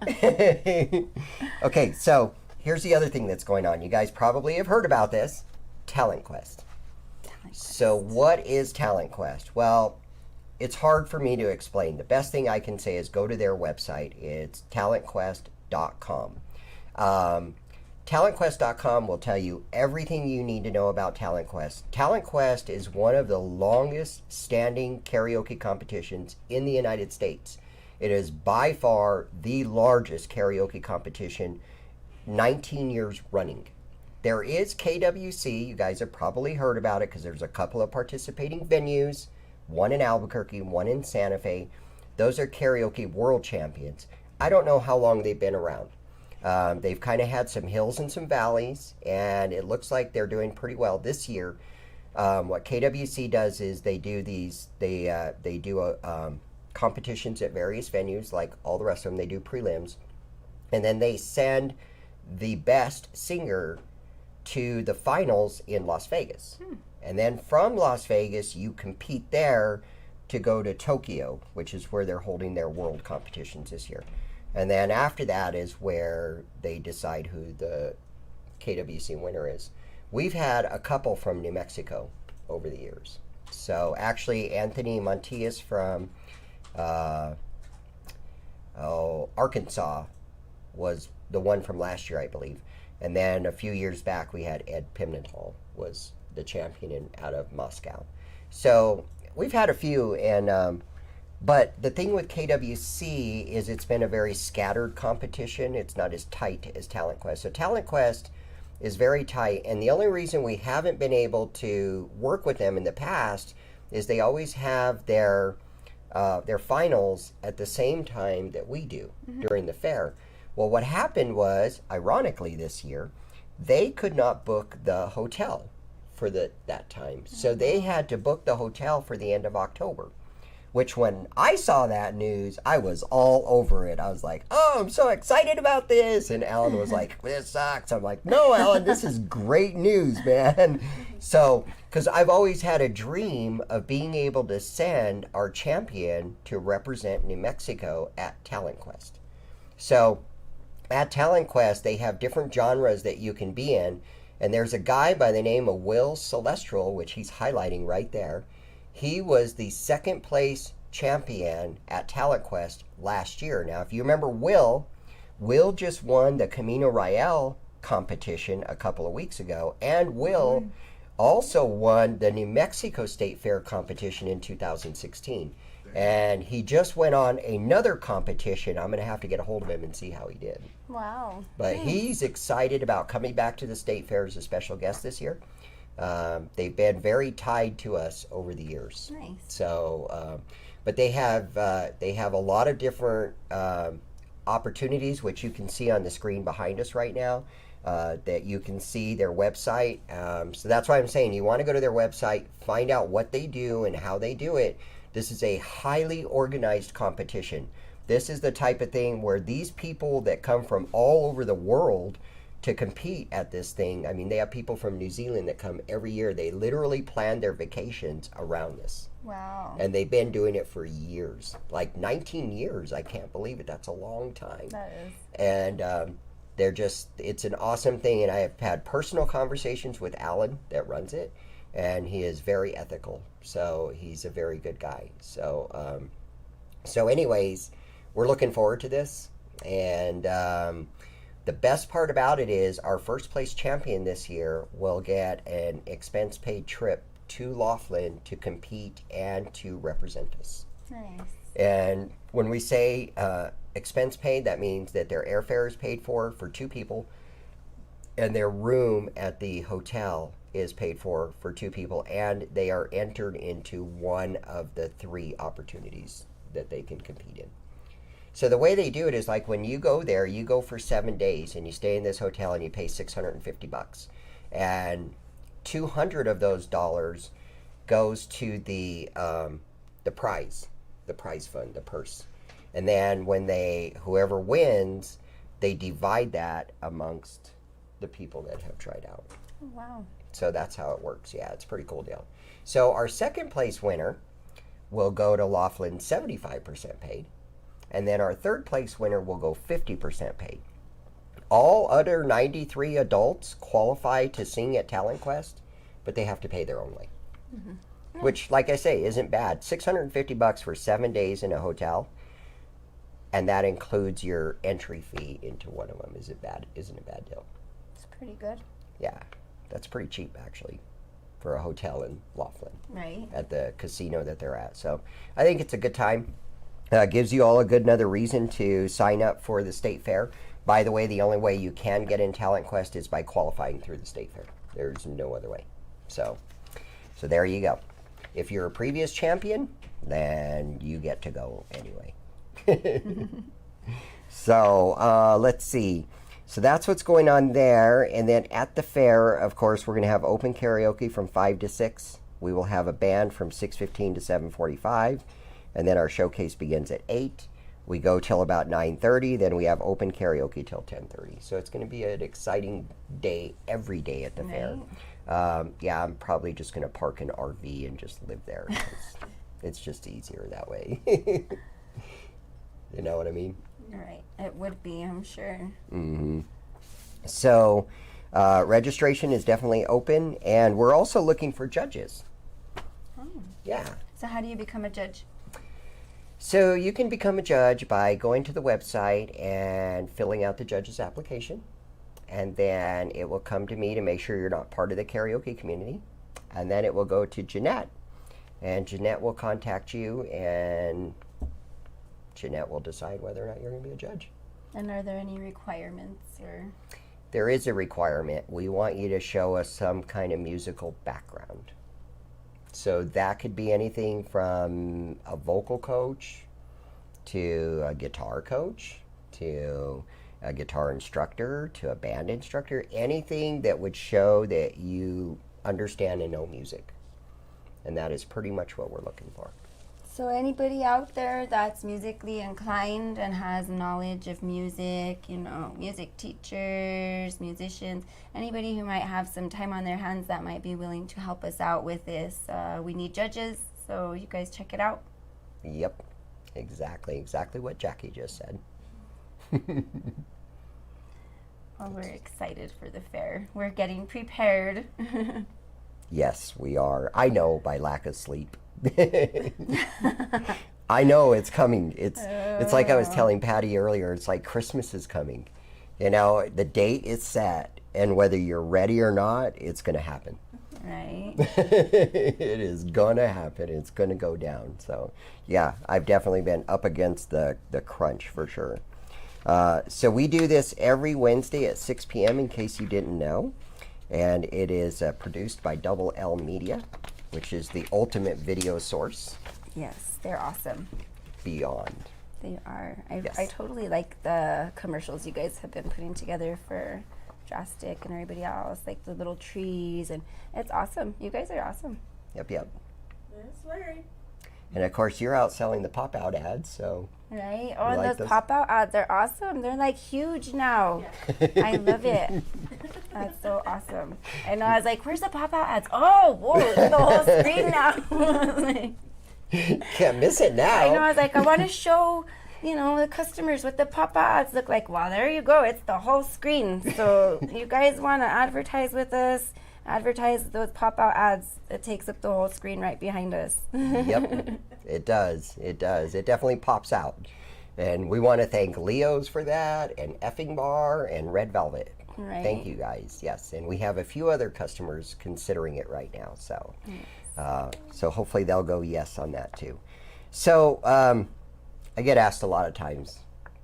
Okay, so here's the other thing that's going on. You guys probably have heard about this. Talent Quest. So what is Talent Quest? Well, it's hard for me to explain. The best thing I can say is go to their website. It's talentquest.com. TalentQuest.com will tell you everything you need to know about Talent Quest. Talent Quest is one of the longest standing karaoke competitions in the United States. It is by far the largest karaoke competition, 19 years running. There is KWC. You guys have probably heard about it because there's a couple of participating venues, one in Albuquerque, one in Santa Fe. Those are karaoke world champions. I don't know how long they've been around. They've kind of had some hills and some valleys, and it looks like they're doing pretty well this year. What KWC does is they do competitions at various venues, like all the rest of them. They do prelims, and then they send the best singer to the finals in Las Vegas. And then from Las Vegas, you compete there to go to Tokyo, which is where they're holding their world competitions this year. And then after that is where they decide who the KWC winner is. We've had a couple from New Mexico over the years. So actually, Anthony Montias from Arkansas was the one from last year, I believe. And then a few years back, we had Ed Pimentel was the champion out of Moscow. So we've had a few, and But the thing with KWC is it's been a very scattered competition. It's not as tight as Talent Quest. So Talent Quest is very tight, and the only reason we haven't been able to work with them in the past is they always have their finals at the same time that we do during the fair. Well, what happened was, ironically this year, they could not book the hotel for that time. So they had to book the hotel for the end of October, which when I saw that news, I was all over it. I was like, oh, I'm so excited about this. And Alan was like, this sucks. I'm like, no, Alan, this is great news, man. So, because I've always had a dream of being able to send our champion to represent New Mexico at Talent Quest. So, at Talent Quest, they have different genres that you can be in. And there's a guy by the name of Will Celestial, which he's highlighting right there. He was the second place champion at Talent Quest last year. Now, if you remember Will just won the Camino Real competition a couple of weeks ago. And Will also won the New Mexico State Fair competition in 2016. And he just went on another competition. I'm going to have to get a hold of him and see how he did.
Wow.
But he's excited about coming back to the state fair as a special guest this year. They've been very tied to us over the years.
Nice.
So, but they have a lot of different opportunities, which you can see on the screen behind us right now. That you can see their website. So that's why I'm saying you want to go to their website, find out what they do and how they do it. This is a highly organized competition. This is the type of thing where these people that come from all over the world to compete at this thing, I mean, they have people from New Zealand that come every year. They literally plan their vacations around this.
Wow.
And they've been doing it for years, like 19 years. I can't believe it. That's a long time.
That is.
And it's an awesome thing. And I have had personal conversations with Alan that runs it, and he is very ethical. So he's a very good guy. So, anyways, we're looking forward to this. And the best part about it is our first place champion this year will get an expense paid trip to Laughlin to compete and to represent us.
Nice.
And when we say expense paid, that means that their airfare is paid for 2 people, and their room at the hotel is paid for 2 people, and they are entered into one of the 3 opportunities that they can compete in. So the way they do it is like when you go there, you go for 7 days and you stay in this hotel and you pay $650, and 200 of those dollars goes to the prize fund, the purse. And then when whoever wins, they divide that amongst the people that have tried out.
Oh, wow.
So that's how it works. Yeah, it's a pretty cool deal. So our second place winner will go to Laughlin 75% paid. And then our third place winner will go 50% paid. All other 93 adults qualify to sing at Talent Quest, but they have to pay their own way. Mm-hmm. Which, like I say, isn't bad. $650 for 7 days in a hotel, and that includes your entry fee into one of them. Isn't a bad deal.
It's pretty good.
Yeah, that's pretty cheap actually for a hotel in Laughlin.
Right.
At the casino that they're at. So I think it's a good time. Gives you all another reason to sign up for the state fair. By the way, the only way you can get in Talent Quest is by qualifying through the state fair. There's no other way. So there you go. If you're a previous champion, then you get to go anyway. So let's see. So that's what's going on there. And then at the fair, of course, we're going to have open karaoke from 5 to 6. We will have a band from 6:15 to 7:45. And then our showcase begins at 8. We go till about 9:30. Then we have open karaoke till 10:30. So it's going to be an exciting day every day at the fair. Yeah, I'm probably just going to park an RV and just live there. It's just easier that way. You know what I mean?
Right. It would be, I'm sure.
Mm-hmm. So registration is definitely open, and we're also looking for judges.
Oh.
Yeah.
So how do you become a judge?
So you can become a judge by going to the website and filling out the judge's application. And then it will come to me to make sure you're not part of the karaoke community. And then it will go to Jeanette. And Jeanette will contact you and Jeanette will decide whether or not you're going to be a judge.
And are there any requirements or?
There is a requirement. We want you to show us some kind of musical background. So that could be anything from a vocal coach to a guitar coach to a guitar instructor to a band instructor, anything that would show that you understand and know music. And that is pretty much what we're looking for.
So anybody out there that's musically inclined and has knowledge of music, you know, music teachers, musicians, anybody who might have some time on their hands that might be willing to help us out with this, we need judges, so you guys check it out.
Yep, exactly what Jackie just said.
Well, we're excited for the fair. We're getting prepared.
Yes, we are. I know by lack of sleep. I know it's coming. It's like I was telling Patty earlier, it's like Christmas is coming. You know, the date is set, and whether you're ready or not, it's going to happen.
Right.
It is going to happen. It's going to go down. So, yeah, I've definitely been up against the crunch for sure. So we do this every Wednesday at 6 p.m. in case you didn't know. And it is produced by Double L Media, which is the ultimate video source.
Yes, they're awesome.
Beyond.
They are.
Yes.
I totally like the commercials you guys have been putting together for Drastic and everybody else, like the little trees, and it's awesome. You guys are awesome.
Yep.
That's right.
And of course, you're out selling the pop-out ads, so.
Right? Oh,
You
and
like
those
those?
pop-out ads, they're awesome. They're like huge now. I love it. That's so awesome. I know, I was like, where's the pop-out ads? Oh, whoa, it's the whole screen now.
Can't miss it now.
I know, I was like, I want to show, you know, the customers what the pop-out ads look like. Well, there you go. It's the whole screen. So you guys want to advertise with us, advertise those pop-out ads. It takes up the whole screen right behind us.
Yep, it does. It does. It definitely pops out. And we want to thank Leo's for that, and Effing Bar, and Red Velvet.
Right.
Thank you guys. Yes, and we have a few other customers considering it right now. So, so hopefully they'll go yes on that too. So I get asked a lot of times.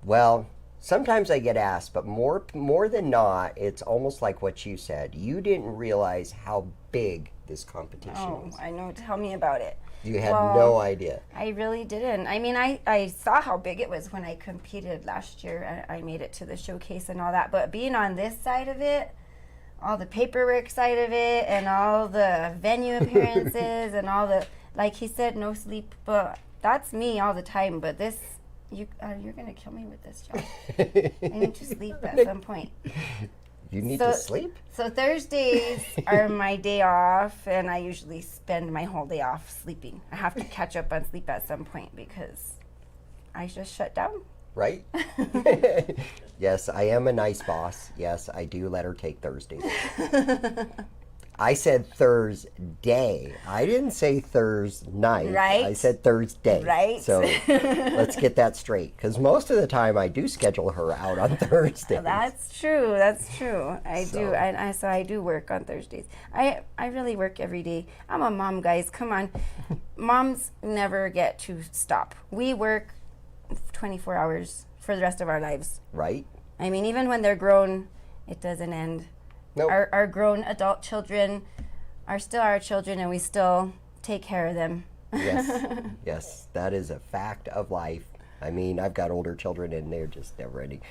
Well, sometimes I get asked, but more than not, it's almost like what you said. You didn't realize how big this competition
Oh,
is.
I know. Tell me about it.
You had
Well,
no idea.
I really didn't. I mean, I saw how big it was when I competed last year. I made it to the showcase and all that. But being on this side of it, all the paperwork side of it, and all the venue appearances, and all the, like he said, no sleep. But that's me all the time. But this, you're gonna kill me with this job. I need to sleep at some point.
You need to sleep?
So Thursdays are my day off, and I usually spend my whole day off sleeping. I have to catch up on sleep at some point because I just shut down.
Right? Yes, I am a nice boss. Yes, I do let her take Thursdays. I said Thursday. I didn't say Thursday night.
Right.
I said Thursday.
Right.
So let's get that straight. Because most of the time I do schedule her out on Thursdays.
That's true. That's true. I do.
So-
So I do work on Thursdays. I really work every day. I'm a mom, guys. Come on. Moms never get to stop. We work 24 hours for the rest of our lives.
Right?
I mean, even when they're grown, it doesn't end.
Nope.
Our grown adult children are still our children, and we still take care of them.
Yes. Yes. That is a fact of life. I mean, I've got older children and they're just never ending.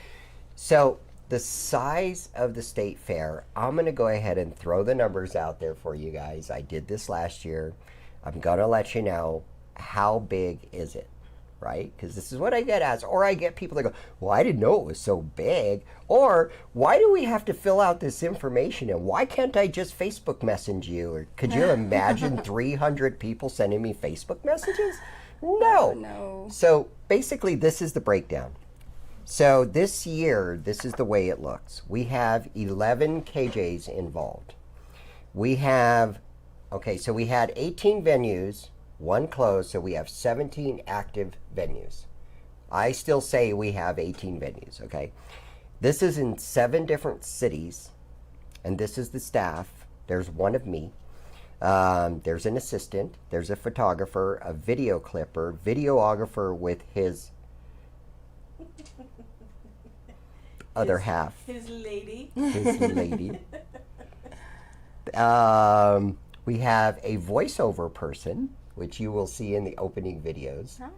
So the size of the state fair, I'm going to go ahead and throw the numbers out there for you guys. I did this last year. I'm going to let you know how big is it, right? Because this is what I get asked. Or I get people that go, well, I didn't know it was so big. Or why do we have to fill out this information? And why can't I just Facebook message you? Or could you imagine 300 people sending me Facebook messages? No.
No.
So basically, this is the breakdown. So this year, this is the way it looks. We have 11 KJs involved. We have, okay, so we had 18 venues, one closed, so we have 17 active venues. I still say we have 18 venues, okay? This is in 7 different cities, and this is the staff. There's one of me. There's an assistant. There's a photographer, a video clipper, videographer with his other half.
His lady.
His lady. We have a voiceover person, which you will see in the opening videos.
Oh.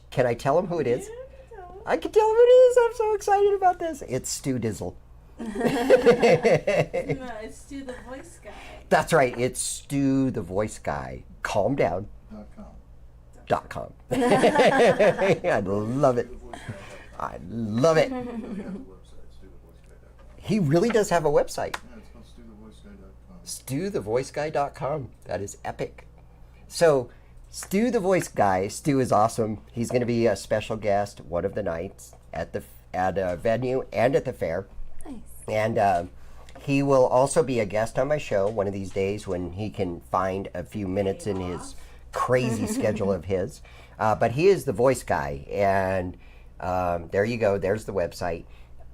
Can I tell him who it is?
Yeah, no.
I can tell him who it is. I'm so excited about this. It's Stu Dizzle.
No, it's Stu the voice guy.
That's right. It's Stu the voice guy. Calm down.
.com.
I love it. I love it.
Really have a website, StuTheVoiceGuy.com.
He really does have a website.
Yeah, it's called StuTheVoiceGuy.com.
StuTheVoiceGuy.com. That is epic. So, Stu the voice guy. Stu is awesome. He's going to be a special guest one of the nights at a venue and at the fair.
Nice.
And he will also be a guest on my show one of these days when he can find a few minutes in his crazy schedule of his. But he is the voice guy. And there you go. There's the website.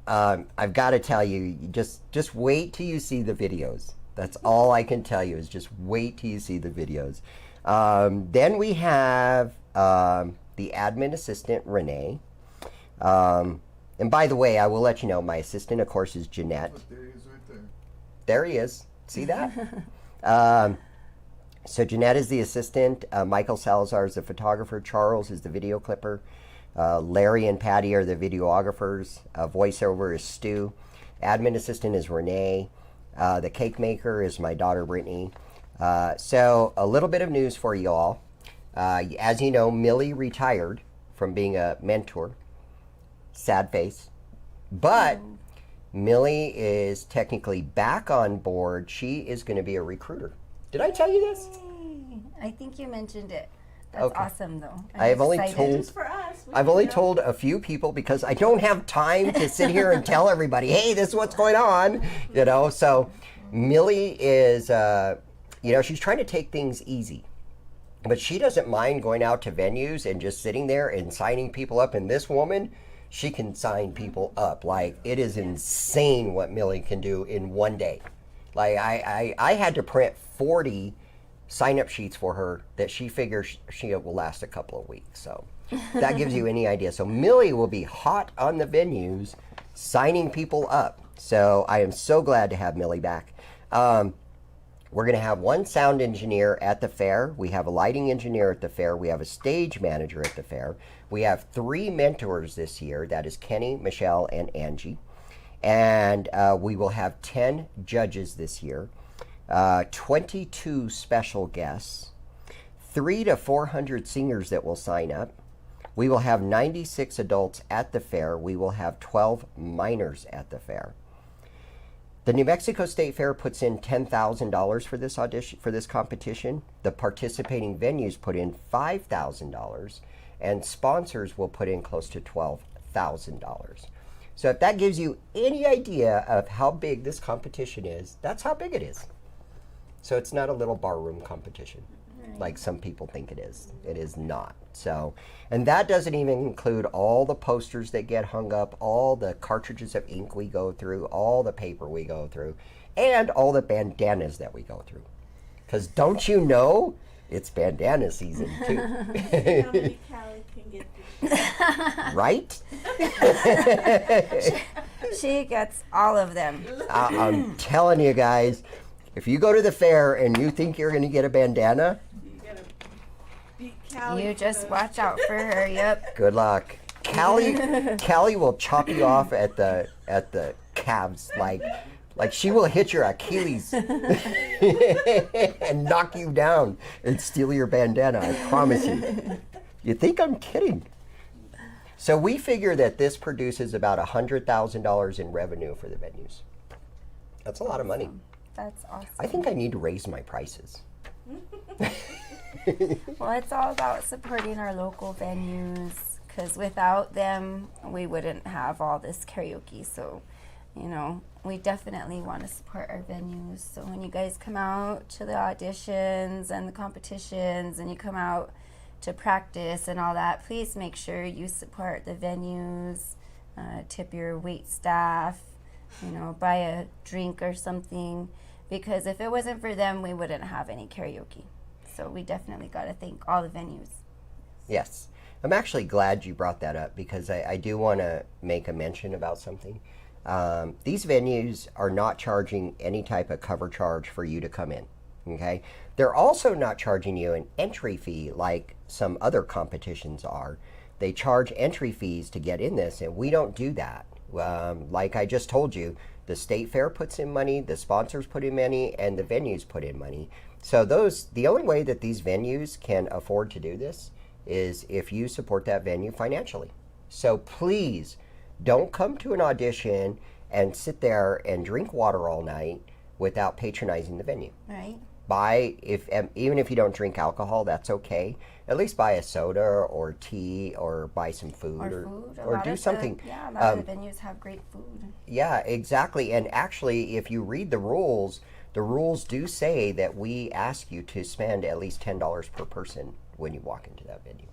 I've got to tell you, just wait till you see the videos. That's all I can tell you is just wait till you see the videos. Then we have the admin assistant, Renee. And by the way, I will let you know, my assistant, of course, is Jeanette.
Look, there he is right there.
There he is. See that? So Jeanette is the assistant. Michael Salazar is the photographer. Charles is the video clipper. Larry and Patty are the videographers. Voiceover is Stu. Admin assistant is Renee. The cake maker is my daughter, Brittany. So a little bit of news for you all. As you know, Millie retired from being a mentor. Sad face. But Millie is technically back on board. She is going to be a recruiter. Did I tell you this?
I think you mentioned it. That's
Okay.
awesome, though.
I have only told
Just for us.
I've only told a few people because I don't have time to sit here and tell everybody, hey, this is what's going on. You know, so Millie is, she's trying to take things easy. But she doesn't mind going out to venues and just sitting there and signing people up. And this woman, she can sign people up. Like, it is insane what Millie can do in one day. Like, I had to print 40 sign-up sheets for her that she figures she will last a couple of weeks. So that gives you any idea. So Millie will be hot on the venues signing people up. So I am so glad to have Millie back. We're going to have one sound engineer at the fair. We have a lighting engineer at the fair. We have a stage manager at the fair. We have 3 mentors this year. That is Kenny, Michelle, and Angie. And we will have 10 judges this year. 22 special guests, 300 to 400 singers that will sign up. We will have 96 adults at the fair. We will have 12 minors at the fair. The New Mexico State Fair puts in $10,000 for this audition, for this competition. The participating venues put in $5,000, and sponsors will put in close to $12,000. So if that gives you any idea of how big this competition is, that's how big it is. So it's not a little barroom competition like some people think it is. It is not. So, and that doesn't even include all the posters that get hung up, all the cartridges of ink we go through, all the paper we go through, and all the bandanas that we go through. Because don't you know, it's bandana season too.
How many Callie can get this?
Right?
She gets all of them.
I'm telling you guys, if you go to the fair and you think you're going to get a bandana,
You gotta beat Callie.
You
for
just
the-
watch out for her. Yep.
good luck. Callie will chop you off at the calves, like she will hit your Achilles and knock you down and steal your bandana. I promise you. You think I'm kidding? So we figure that this produces about $100,000 in revenue for the venues. That's a lot of money.
That's awesome.
I think I need to raise my prices.
Well, it's all about supporting our local venues, because without them, we wouldn't have all this karaoke. So, we definitely want to support our venues. So when you guys come out to the auditions and the competitions and you come out to practice and all that, please make sure you support the venues, tip your wait staff, buy a drink or something, because if it wasn't for them, we wouldn't have any karaoke. So we definitely got to thank all the venues.
Yes. I'm actually glad you brought that up because I do want to make a mention about something. These venues are not charging any type of cover charge for you to come in. Okay, they're also not charging you an entry fee like some other competitions are. They charge entry fees to get in this, and we don't do that. Like I just told you, the state fair puts in money, the sponsors put in money, and the venues put in money. So the only way that these venues can afford to do this is if you support that venue financially. So please don't come to an audition and sit there and drink water all night without patronizing the venue.
Right.
Even if you don't drink alcohol, that's okay. At least buy a soda or tea or buy some food or do something.
A lot of the venues have great food.
Yeah, exactly. And actually, if you read the rules do say that we ask you to spend at least $10 per person when you walk into that venue.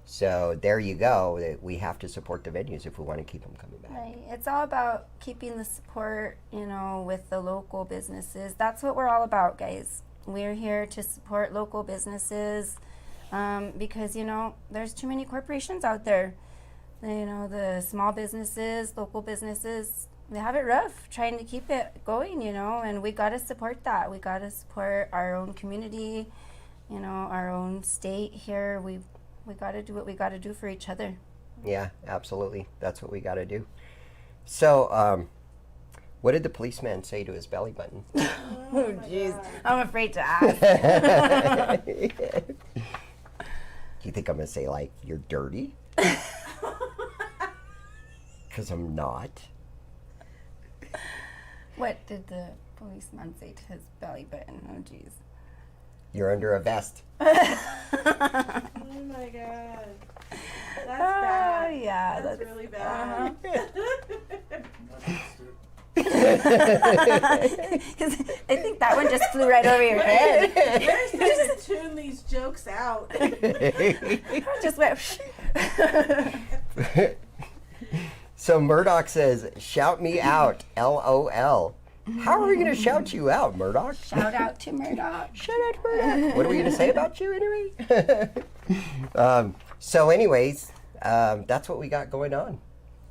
So there you go. We have to support the venues if we want to keep them coming back.
Right. It's all about keeping the support, with the local businesses. That's what we're all about, guys. We're here to support local businesses because, there's too many corporations out there. The small businesses, local businesses, they have it rough trying to keep it going, and we got to support that. We got to support our own community, our own state here. We got to do what we got to do for each other.
Yeah, absolutely. That's what we got to do. So, what did the policeman say to his belly button?
Oh, jeez. I'm afraid to ask.
Do you think I'm going to say, like, you're dirty? Because I'm not.
What did the policeman say to his belly button? Oh, jeez.
You're under a vest.
Oh my god. That's bad.
Yeah,
that's really bad.
I think that one just flew right over your head.
We're supposed to tune these jokes out.
Just went.
So Murdoch says, shout me out, LOL. How are we going to shout you out, Murdoch?
Shout out to Murdoch.
Shout out to Murdoch. What are we going to say about you anyway? So anyways, that's what we got going on.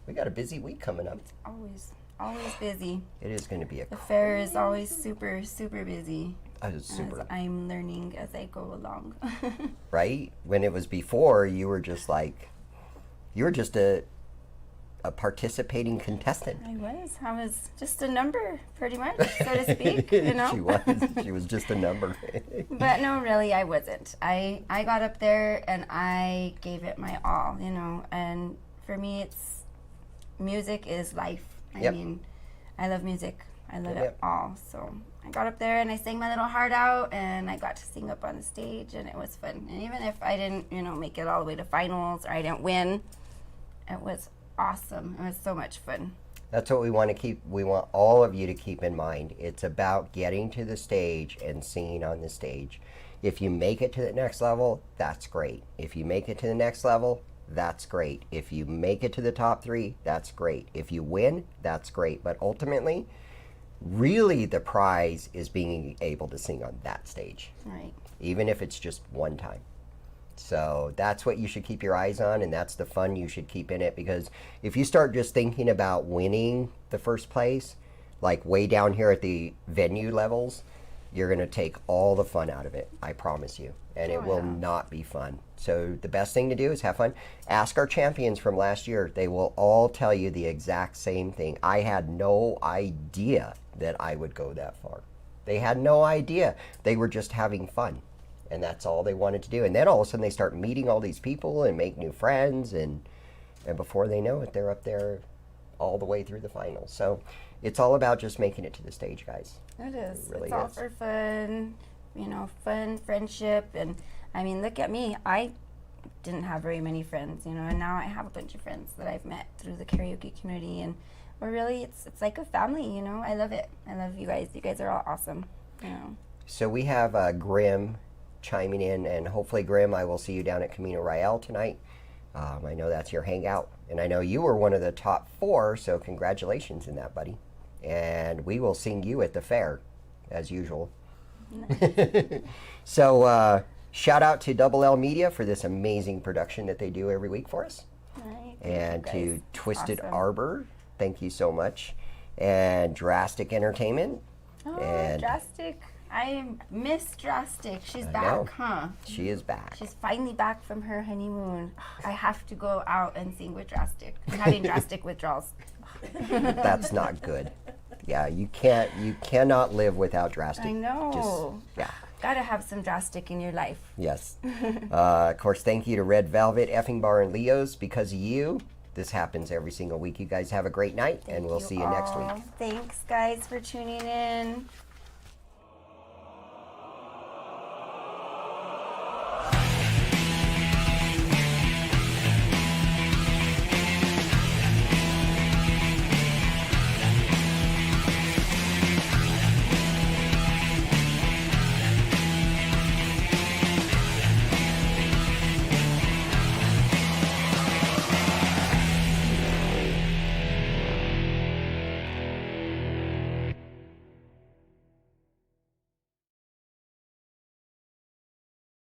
We got a busy week coming up.
Always busy.
It is going to be
The fair is always super, super busy.
super.
As I'm learning as I go along.
Right? When it was before, you were just a participating contestant.
I was just a number, pretty much, so to speak,
She was just a number.
But no, really, I wasn't. I got up there and I gave it my all, and for me, music is life. I mean, I love music. I love it all. So I got up there and I sang my little heart out, and I got to sing up on the stage, and it was fun. And even if I didn't, make it all the way to finals or I didn't win, it was awesome. It was so much fun.
That's what we want to keep. We want all of you to keep in mind. It's about getting to the stage and singing on the stage. If you make it to the next level, that's great. If you make it to the next level, that's great. If you make it to the top 3, that's great. If you win, that's great. But ultimately, really the prize is being able to sing on that stage.
Right.
Even if it's just one time. So that's what you should keep your eyes on, and that's the fun you should keep in it, because if you start just thinking about winning the first place, like way down here at the venue levels, you're going to take all the fun out of it, I promise you, and it will not be fun. So the best thing to do is have fun. Ask our champions from last year. They will all tell you the exact same thing. I had no idea that I would go that far. They had no idea. They were just having fun. And that's all they wanted to do. And then all of a sudden they start meeting all these people and make new friends. And before they know it, they're up there all the way through the finals. So it's all about just making it to the stage, guys.
It is.
It really
it's all
is.
for fun, fun, friendship. And I mean, look at me. I didn't have very many friends, and now I have a bunch of friends that I've met through the karaoke community. And we're really, it's like a family, I love it. I love you guys. You guys are all awesome,
So we have Grim chiming in, and hopefully, Grim, I will see you down at Camino Real tonight. I know that's your hangout, and I know you were one of the top 4, so congratulations in that, buddy. And we will sing you at the fair, as usual. So Shout out to Double L Media for this amazing production that they do every week for us.
Right,
And
thank
to
you guys.
Twisted
Awesome.
Arbor, thank you so much. And Drastic Entertainment.
Oh,
and
Drastic. I miss Drastic. She's
I
back,
know.
huh?
She is back.
She's finally back from her honeymoon. I have to go out and sing with Drastic. I'm having drastic withdrawals.
That's not good. Yeah, you cannot live without Drastic.
I know.
Yeah.
Gotta have some Drastic in your life.
Yes. Of course, thank you to Red Velvet, Effing Bar, and Leo's. Because of you, this happens every single week. You guys have a great night, and we'll see you next week.
Thanks, guys, for tuning in.